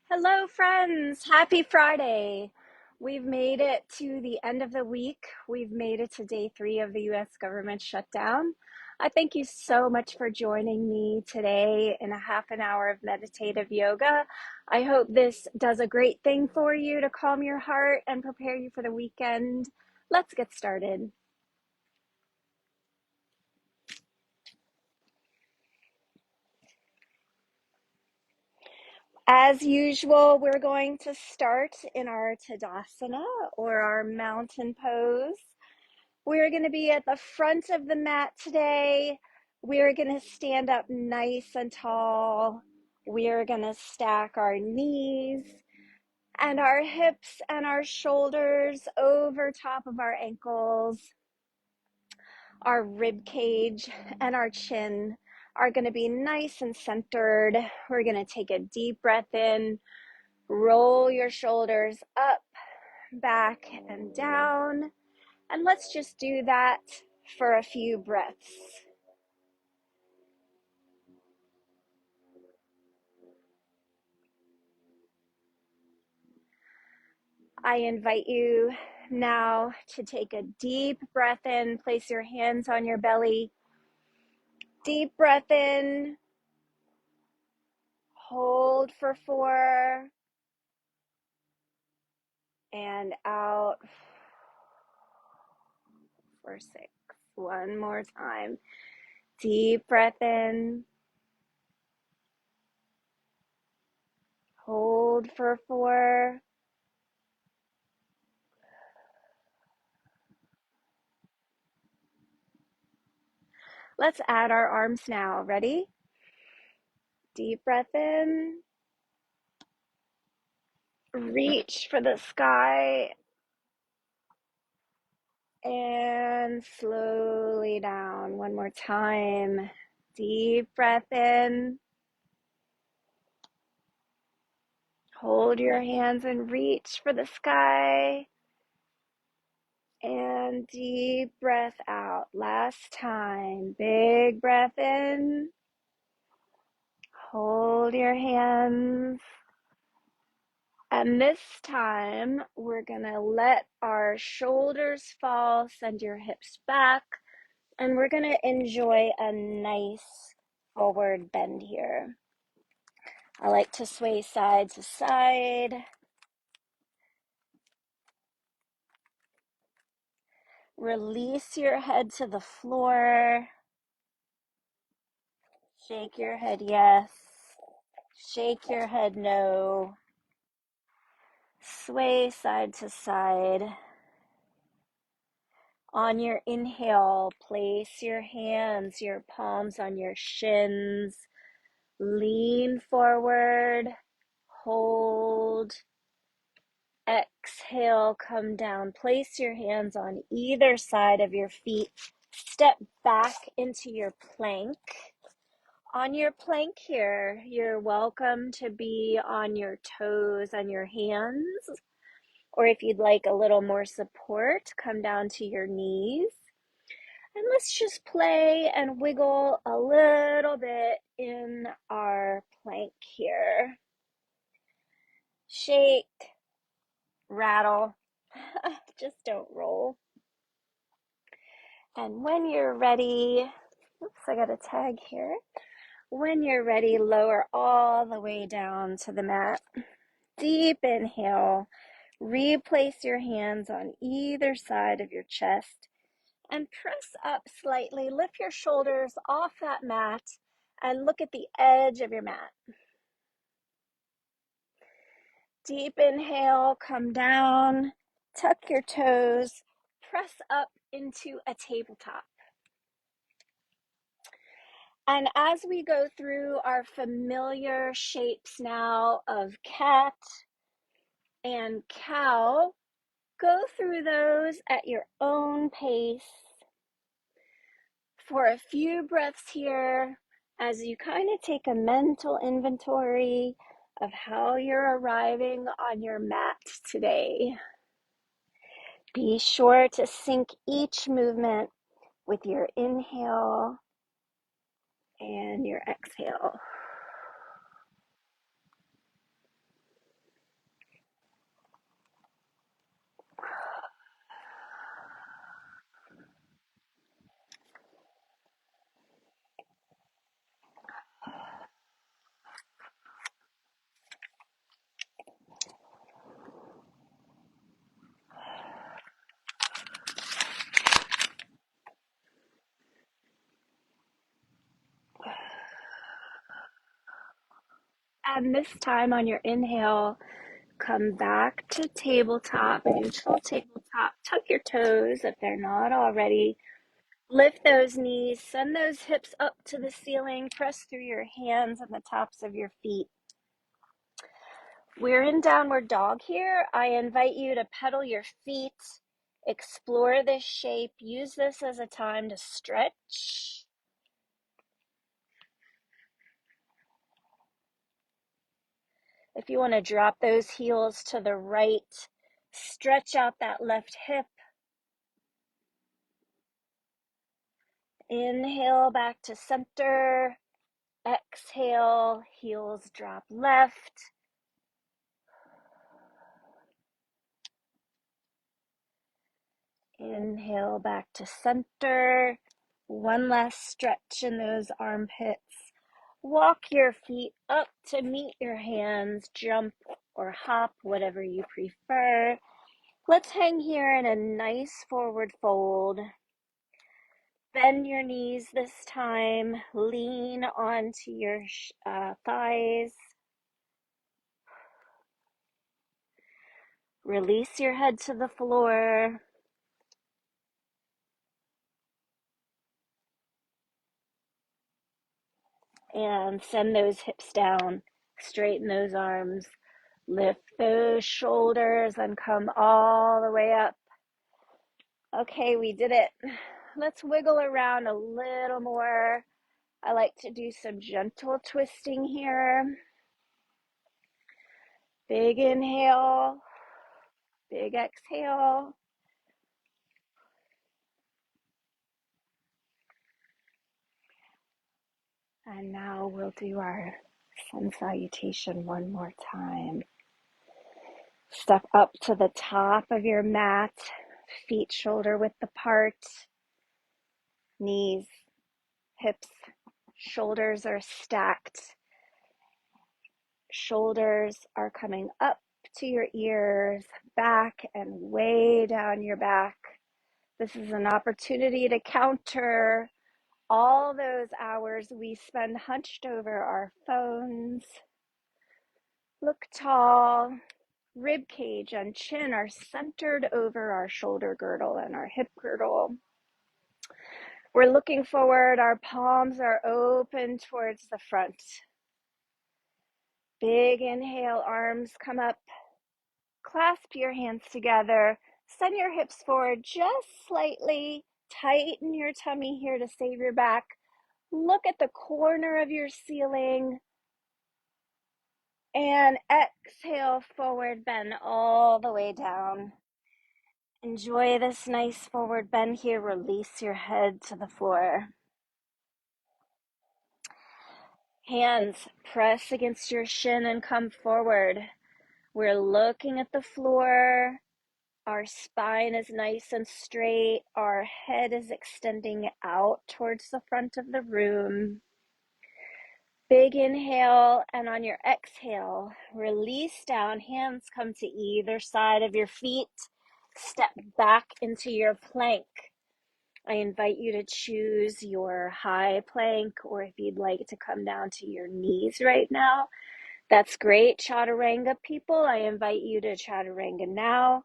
Hello, friends. Happy Friday. We've made it to the end of the week. We've made it to day 3 of the US government shutdown. I thank you so much for joining me today in a half an hour of meditative yoga. I hope this does a great thing for you to calm your heart and prepare you for the weekend. Let's get started. As usual, we're going to start in our Tadasana or our mountain pose. We're going to be at the front of the mat today. We're going to stand up nice and tall. We're going to stack our knees and our hips and our shoulders over top of our ankles. Our rib cage and our chin are going to be nice and centered. We're going to take a deep breath in. Roll your shoulders up, back, and down. And let's just do that for a few breaths. I invite you now to take a deep breath in. Place your hands on your belly. Deep breath in. Hold for 4. And out for 6. One more time. Deep breath in. Hold for 4. Let's add our arms now. Ready? Deep breath in. Reach for the sky. And slowly down. One more time. Deep breath in. Hold your hands and reach for the sky. And deep breath out. Last time. Big breath in. Hold your hands. And this time, we're going to let our shoulders fall, send your hips back, and we're going to enjoy a nice forward bend here. I like to sway side to side. Release your head to the floor. Shake your head yes. Shake your head no. Sway side to side. On your inhale, place your hands, your palms on your shins. Lean forward. Hold. Exhale, come down. Place your hands on either side of your feet. Step back into your plank. On your plank here, you're welcome to be on your toes and your hands. Or if you'd like a little more support, come down to your knees. And let's just play and wiggle a little bit in our plank here. Shake, rattle, just don't roll. And when you're ready, oops, I got a tag here. When you're ready, lower all the way down to the mat. Deep inhale. Replace your hands on either side of your chest and press up slightly. Lift your shoulders off that mat and look at the edge of your mat. Deep inhale, come down, tuck your toes, press up into a tabletop. And as we go through our familiar shapes now of cat and cow, go through those at your own pace for a few breaths here as you kind of take a mental inventory of how you're arriving on your mat today. Be sure to sync each movement with your inhale and your exhale. And this time on your inhale, come back to tabletop, neutral tabletop. Tuck your toes if they're not already. Lift those knees, send those hips up to the ceiling, press through your hands and the tops of your feet. We're in downward dog here. I invite you to pedal your feet, explore this shape, use this as a time to stretch. If you want to drop those heels to the right, stretch out that left hip. Inhale back to center. Exhale, heels drop left. Inhale back to center. One last stretch in those armpits. Walk your feet up to meet your hands, jump or hop, whatever you prefer. Let's hang here in a nice forward fold. Bend your knees this time. Lean onto your thighs. Release your head to the floor. And send those hips down. Straighten those arms. Lift those shoulders and come all the way up. Okay, we did it. Let's wiggle around a little more. I like to do some gentle twisting here. Big inhale, big exhale. And now we'll do our sun salutation one more time. Step up to the top of your mat, feet shoulder width apart, knees, hips, shoulders are stacked. Shoulders are coming up to your ears, back and way down your back. This is an opportunity to counter all those hours we spend hunched over our phones. Look tall. Rib cage and chin are centered over our shoulder girdle and our hip girdle. We're looking forward. Our palms are open towards the front. Big inhale, arms come up. Clasp your hands together. Send your hips forward just slightly. Tighten your tummy here to save your back. Look at the corner of your ceiling. And exhale, forward bend all the way down. Enjoy this nice forward bend here. Release your head to the floor. Hands press against your shin and come forward. We're looking at the floor. Our spine is nice and straight. Our head is extending out towards the front of the room. Big inhale, and on your exhale, release down. Hands come to either side of your feet. Step back into your plank. I invite you to choose your high plank, or if you'd like to come down to your knees right now, that's great. Chaturanga people, I invite you to chaturanga now.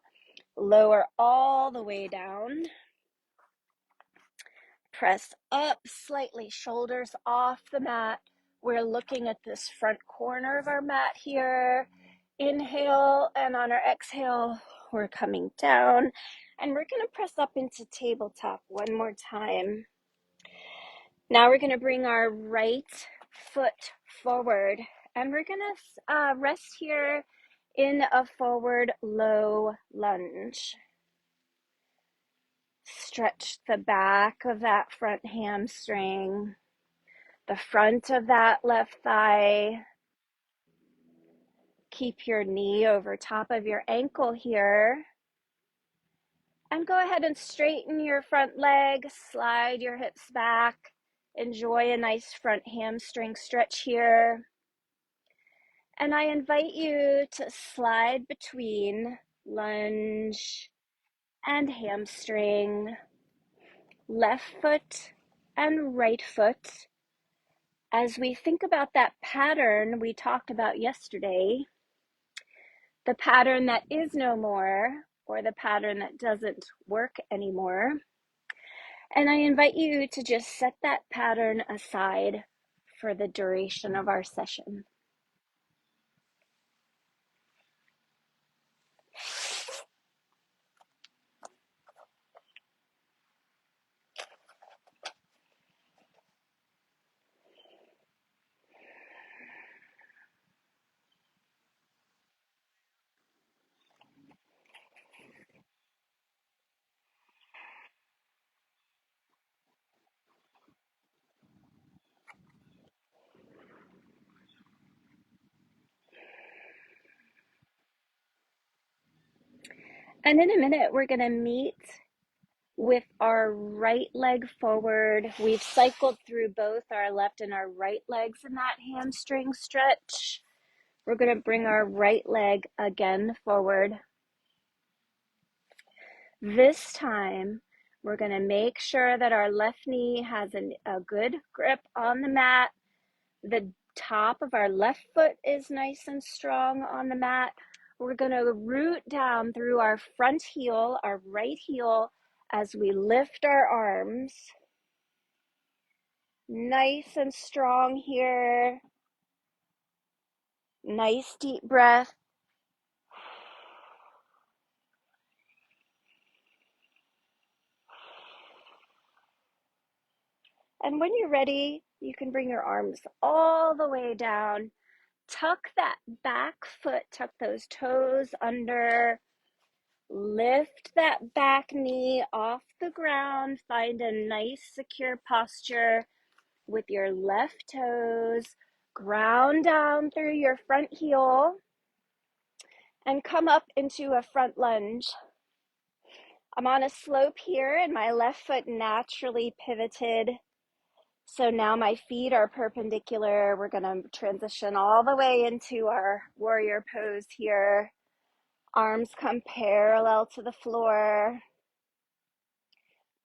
Lower all the way down. Press up slightly, shoulders off the mat. We're looking at this front corner of our mat here. Inhale, and on our exhale, we're coming down. And we're going to press up into tabletop one more time. Now we're going to bring our right foot forward. And we're going to rest here in a forward low lunge. Stretch the back of that front hamstring, the front of that left thigh. Keep your knee over top of your ankle here. And go ahead and straighten your front leg, slide your hips back. Enjoy a nice front hamstring stretch here. And I invite you to slide between lunge and hamstring, left foot and right foot, As we think about that pattern we talked about yesterday, the pattern that is no more, or the pattern that doesn't work anymore, and I invite you to just set that pattern aside for the duration of our session. And in a minute, we're going to meet with our right leg forward. We've cycled through both our left and our right legs in that hamstring stretch. We're going to bring our right leg again forward. This time, we're going to make sure that our left knee has a good grip on the mat. The top of our left foot is nice and strong on the mat. We're going to root down through our front heel, our right heel, as we lift our arms. Nice and strong here. Nice deep breath. And when you're ready, you can bring your arms all the way down. Tuck that back foot, tuck those toes under. Lift that back knee off the ground. Find a nice secure posture with your left toes. Ground down through your front heel and come up into a front lunge. I'm on a slope here and my left foot naturally pivoted. So now my feet are perpendicular. We're going to transition all the way into our warrior pose here. Arms come parallel to the floor.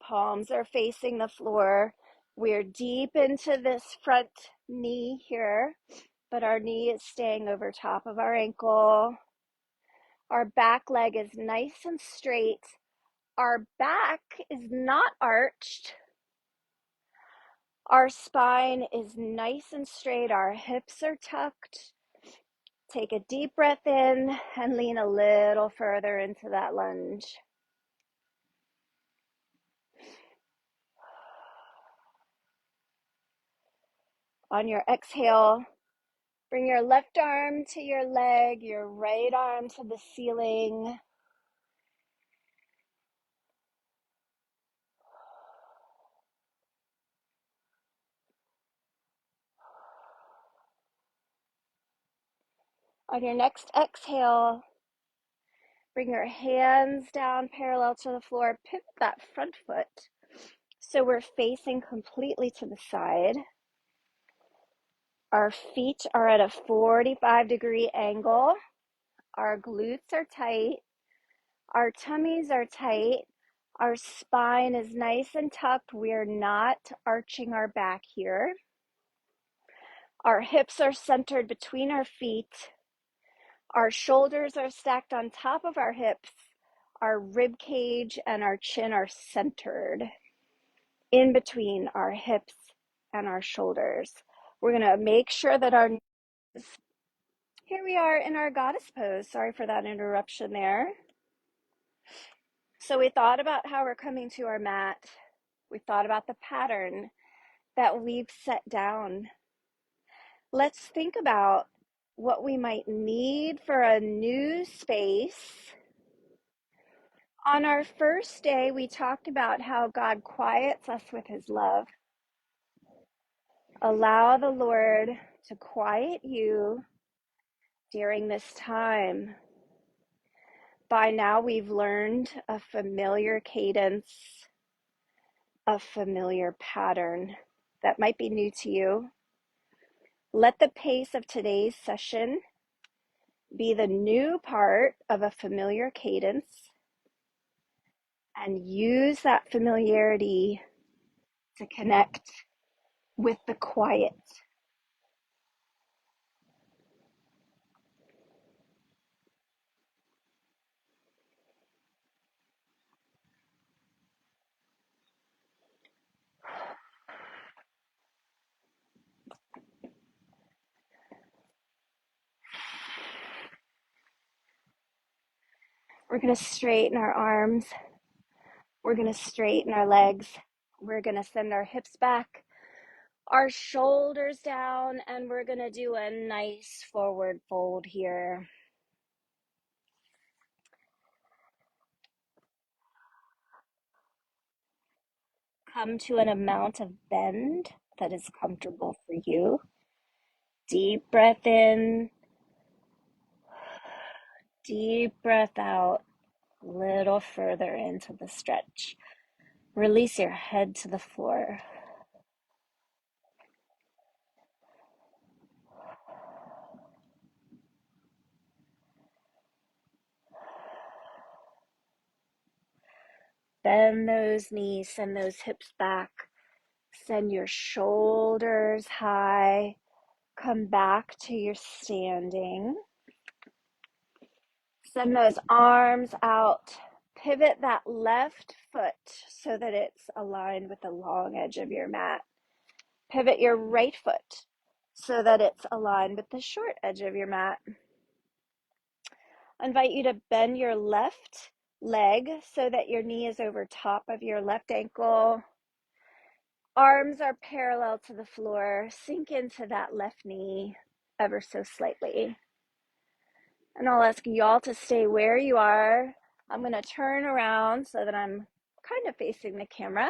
Palms are facing the floor. We're deep into this front knee here, but our knee is staying over top of our ankle. Our back leg is nice and straight. Our back is not arched. Our spine is nice and straight. Our hips are tucked. Take a deep breath in and lean a little further into that lunge. On your exhale, bring your left arm to your leg, your right arm to the ceiling. On your next exhale, bring your hands down parallel to the floor. Pivot that front foot so we're facing completely to the side. Our feet are at a 45-degree angle. Our glutes are tight. Our tummies are tight. Our spine is nice and tucked. We're not arching our back here. Our hips are centered between our feet. Our shoulders are stacked on top of our hips. Our rib cage and our chin are centered in between our hips and our shoulders. We're going to make sure that our here we are in our goddess pose. Sorry for that interruption there. So we thought about how we're coming to our mat. We thought about the pattern that we've set down. Let's think about what we might need for a new space. On our first day, we talked about how God quiets us with his love. Allow the Lord to quiet you during this time. By now, we've learned a familiar cadence, a familiar pattern that might be new to you. Let the pace of today's session be the new part of a familiar cadence, and use that familiarity to connect with the quiet We're going to straighten our arms. We're going to straighten our legs. We're going to send our hips back, our shoulders down, and we're going to do a nice forward fold here. Come to an amount of bend that is comfortable for you. Deep breath in, deep breath out, a little further into the stretch. Release your head to the floor. Bend those knees, send those hips back. Send your shoulders high. Come back to your standing. Send those arms out. Pivot that left foot so that it's aligned with the long edge of your mat. Pivot your right foot so that it's aligned with the short edge of your mat. I invite you to bend your left leg so that your knee is over top of your left ankle. Arms are parallel to the floor. Sink into that left knee ever so slightly. And I'll ask y'all to stay where you are. I'm going to turn around so that I'm kind of facing the camera.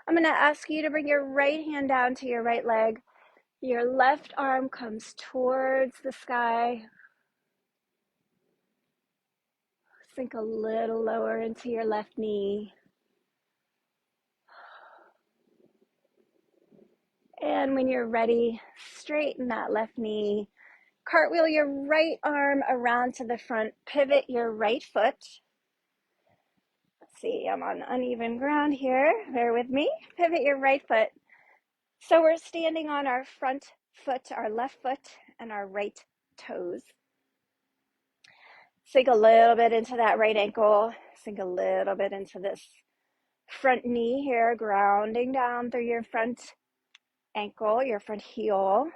I'm going to ask you to bring your right hand down to your right leg. Your left arm comes towards the sky. Sink a little lower into your left knee. And when you're ready, straighten that left knee. Cartwheel your right arm around to the front. Pivot your right foot. Let's see, I'm on uneven ground here. Bear with me. Pivot your right foot. So we're standing on our front foot, our left foot, and our right toes. Sink a little bit into that right ankle. Sink a little bit into this front knee here, grounding down through your front ankle, your front heel.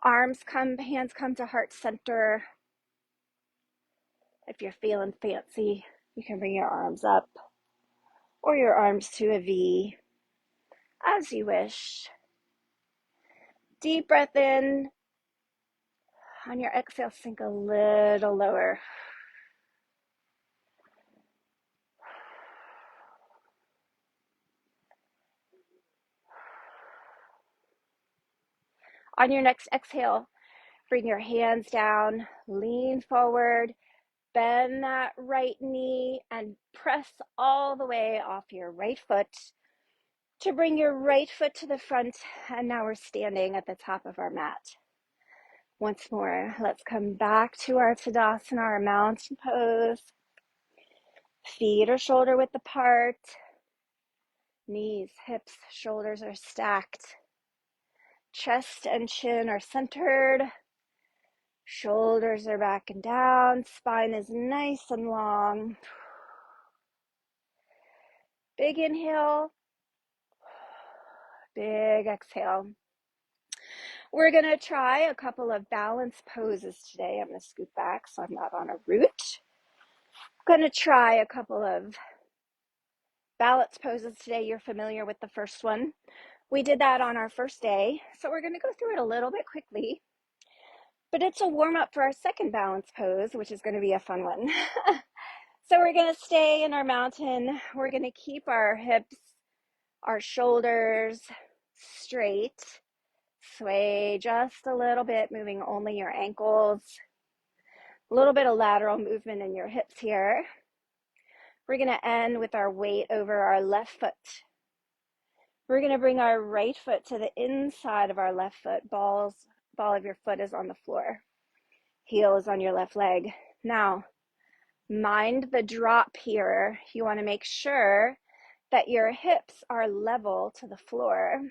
Hands come to heart center. If you're feeling fancy, you can bring your arms up or your arms to a V, as you wish. Deep breath in. On your exhale, sink a little lower. On your next exhale, bring your hands down, lean forward, bend that right knee, and press all the way off your right foot to bring your right foot to the front. And now we're standing at the top of our mat. Once more, let's come back to our Tadasana, our mountain pose. Feet are shoulder width apart. Knees, hips, shoulders are stacked. Chest and chin are centered. Shoulders are back and down. Spine is nice and long. Big inhale. Big exhale. We're going to try a couple of balance poses today. I'm going to scoot back so I'm not on a root. I'm going to try a couple of balance poses today. You're familiar with the first one. We did that on our first day, so we're going to go through it a little bit quickly. But it's a warm up for our second balance pose, which is going to be a fun one. So we're going to stay in our mountain. We're going to keep our hips, our shoulders straight. Sway just a little bit, moving only your ankles. A little bit of lateral movement in your hips here. We're going to end with our weight over our left foot. We're going to bring our right foot to the inside of our left foot. Ball of your foot is on the floor. Heel is on your left leg. Now, mind the drop here. You want to make sure that your hips are level to the floor.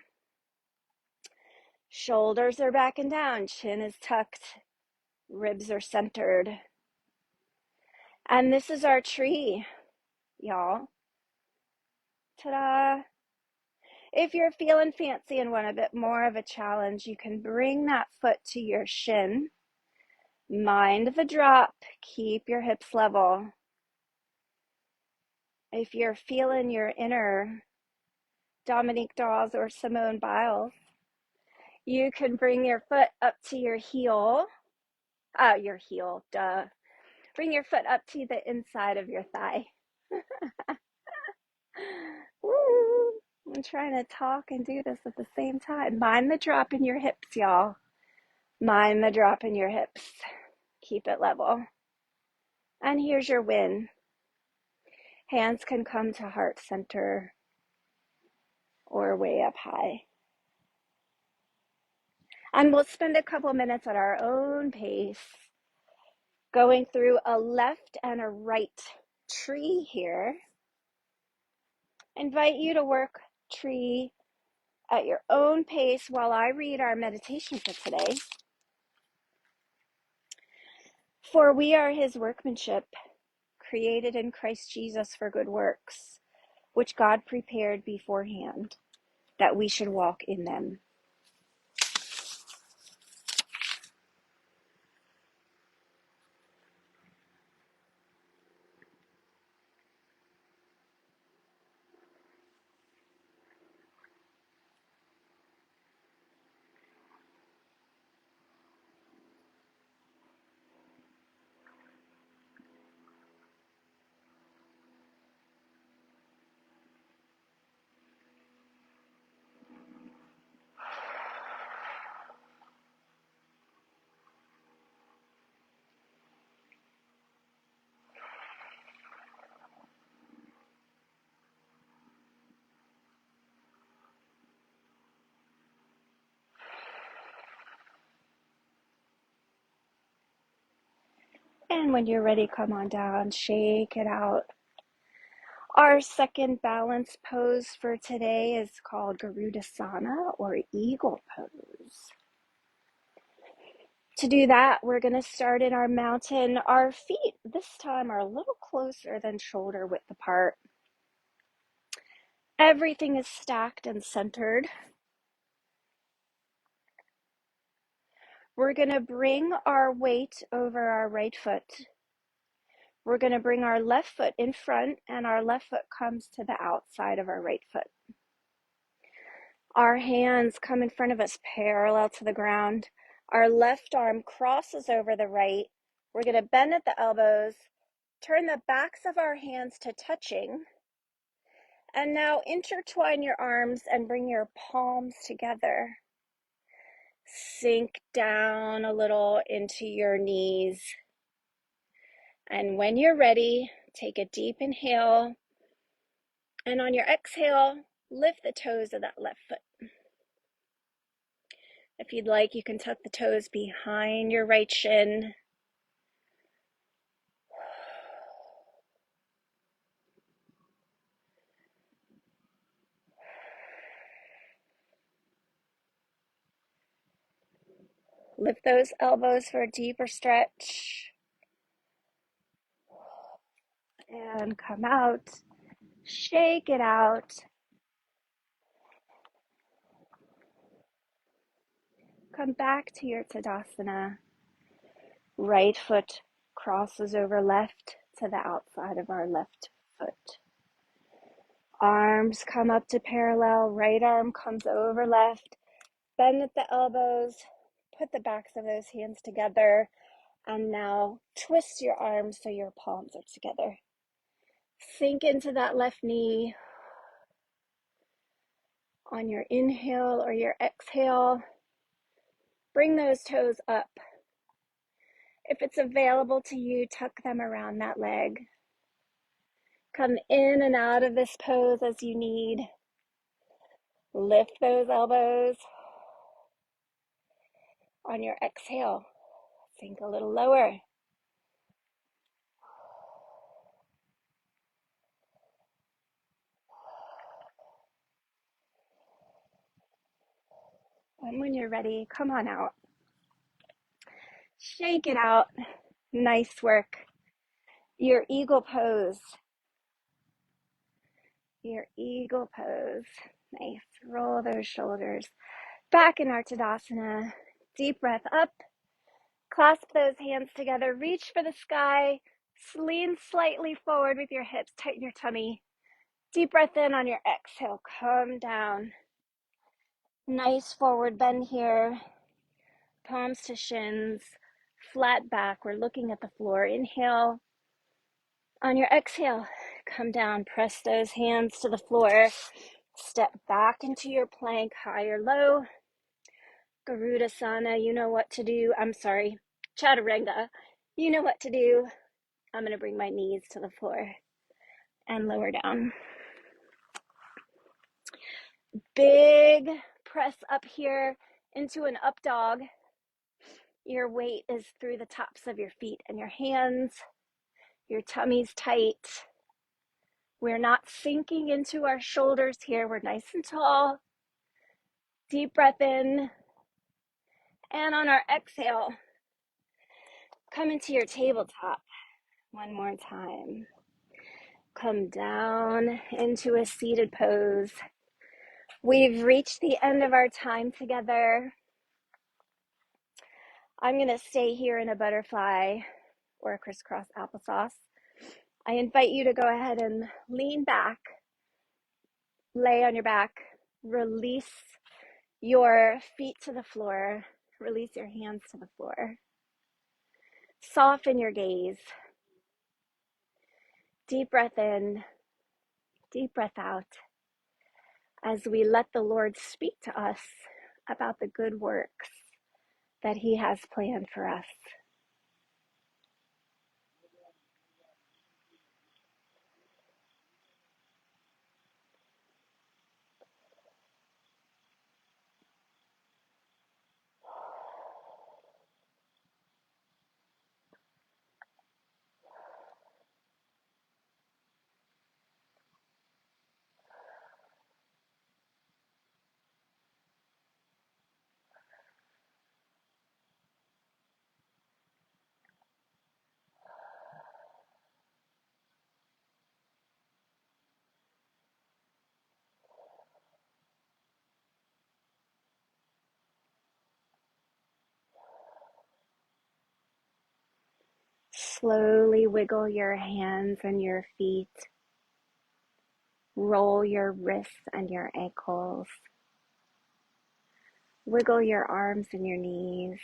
Shoulders are back and down. Chin is tucked. Ribs are centered. And this is our tree, y'all. Ta-da! If you're feeling fancy and want a bit more of a challenge, you can bring that foot to your shin. Mind the drop. Keep your hips level. If you're feeling your inner Dominique Dawes or Simone Biles, you can bring your foot up to your heel. Duh. Bring your foot up to the inside of your thigh. Woo! I'm trying to talk and do this at the same time. Mind the drop in your hips, y'all. Mind the drop in your hips. Keep it level. And here's your win. Hands can come to heart center or way up high. And we'll spend a couple minutes at our own pace going through a left and a right tree here. Invite you to work tree at your own pace while I read our meditation for today. For we are his workmanship, created in Christ Jesus for good works, which God prepared beforehand, that we should walk in them. And when you're ready, come on down, shake it out. Our second balance pose for today is called Garudasana or Eagle Pose. To do that, we're going to start in our mountain. Our feet this time are a little closer than shoulder width apart. Everything is stacked and centered. We're going to bring our weight over our right foot. We're going to bring our left foot in front, and our left foot comes to the outside of our right foot. Our hands come in front of us parallel to the ground. Our left arm crosses over the right. We're going to bend at the elbows, turn the backs of our hands to touching, and now intertwine your arms and bring your palms together. Sink down a little into your knees. And when you're ready, take a deep inhale. And on your exhale, lift the toes of that left foot. If you'd like, you can tuck the toes behind your right shin. Lift those elbows for a deeper stretch. And come out. Shake it out. Come back to your Tadasana. Right foot crosses over left to the outside of our left foot. Arms come up to parallel. Right arm comes over left. Bend at the elbows. Put the backs of those hands together. And now twist your arms so your palms are together. Sink into that left knee. On your inhale or your exhale, bring those toes up. If it's available to you, tuck them around that leg. Come in and out of this pose as you need. Lift those elbows. On your exhale, sink a little lower. And when you're ready, come on out. Shake it out. Nice work. Your eagle pose. Your eagle pose. Nice. Roll those shoulders back in our Tadasana. Deep breath up. Clasp those hands together. Reach for the sky. Lean slightly forward with your hips. Tighten your tummy. Deep breath in on your exhale. Come down. Nice forward bend here. Palms to shins. Flat back. We're looking at the floor. Inhale. On your exhale, come down. Press those hands to the floor. Step back into your plank, high or low. Garudasana, you know what to do. Chaturanga, you know what to do. I'm going to bring my knees to the floor and lower down. Big press up here into an up dog. Your weight is through the tops of your feet and your hands. Your tummy's tight. We're not sinking into our shoulders here. We're nice and tall. Deep breath in. And on our exhale, come into your tabletop. One more time. Come down into a seated pose. We've reached the end of our time together. I'm going to stay here in a butterfly or a crisscross applesauce. I invite you to go ahead and lean back, lay on your back, release your feet to the floor, release your hands to the floor. Soften your gaze. Deep breath in, deep breath out, as we let the Lord speak to us about the good works that He has planned for us. Slowly wiggle your hands and your feet. Roll your wrists and your ankles. Wiggle your arms and your knees.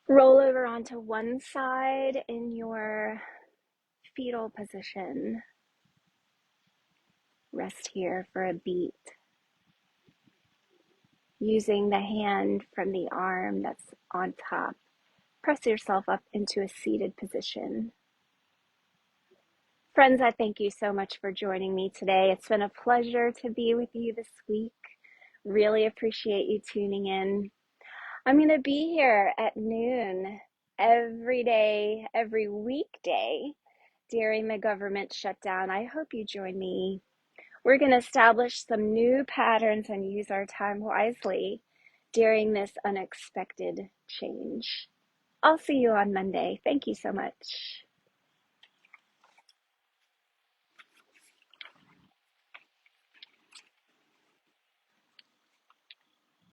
Roll over onto one side in your fetal position. Rest here for a beat. Using the hand from the arm that's on top, press yourself up into a seated position. Friends, I thank you so much for joining me today. It's been a pleasure to be with you this week. Really appreciate you tuning in. I'm going to be here at noon every day, every weekday during the government shutdown. I hope you join me. We're going to establish some new patterns and use our time wisely during this unexpected change. I'll see you on Monday. Thank you so much.